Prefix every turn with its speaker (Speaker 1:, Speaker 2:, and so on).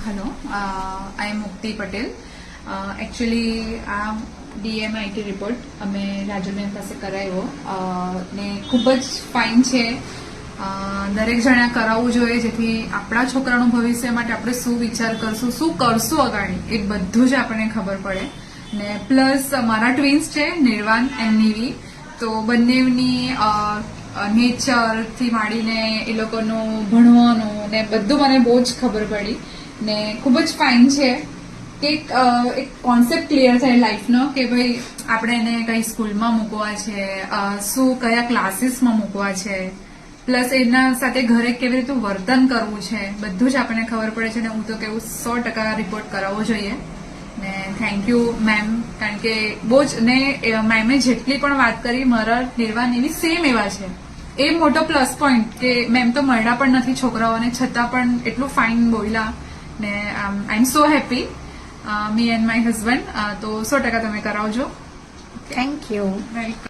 Speaker 1: Hello, આઈ એમ મુક્તિ Patel. Actually આ DMIT report અમે રાજુબેન પાસે કરાવ્યો ને ખૂબ જ ફાઇન છે. દરેક જણા કરાવવું જોઈએ, જેથી આપણા છોકરાનું ભવિષ્ય માટે આપણે શું વિચાર કરશું, શું કરશું અગાડી, એ બધું જ આપણને ખબર પડે. ને પ્લસ મારા ટ્વિન્સ છે, નિર્વાણ એન્ડ નિવી, તો બંનેની નેચરથી માંડીને એ લોકોનું ભણવાનું ને બધું મને બહુ જ ખબર પડી ને ખૂબ જ ફાઇન છે કે એક કોન્સેપ્ટ ક્લિયર થાય લાઈફનો કે ભાઈ આપણે એને કઈ સ્કૂલમાં મૂકવા છે, શું કયા ક્લાસીસમાં મૂકવા છે, પ્લસ એના સાથે ઘરે કેવી રીતે વર્તન કરવું છે, બધું જ આપણને ખબર પડે છે. ને હું તો કેવું 100% રિપોર્ટ કરાવવો જોઈએ. ને થેન્ક યુ મેમ, કારણ કે બહુ જ ને મેમે જેટલી પણ વાત કરી મારા નિર્વાણ એવી સેમ એવા છે. એ મોટો પ્લસ પોઈન્ટ કે મેમ તો મળ્યા પણ નથી છોકરાઓને, છતાં પણ એટલું ફાઇન બોલ્યા ને I am so happy. Me and my husband. તો 100% તમે કરાવજો.
Speaker 2: Thank you.
Speaker 1: વેલકમ.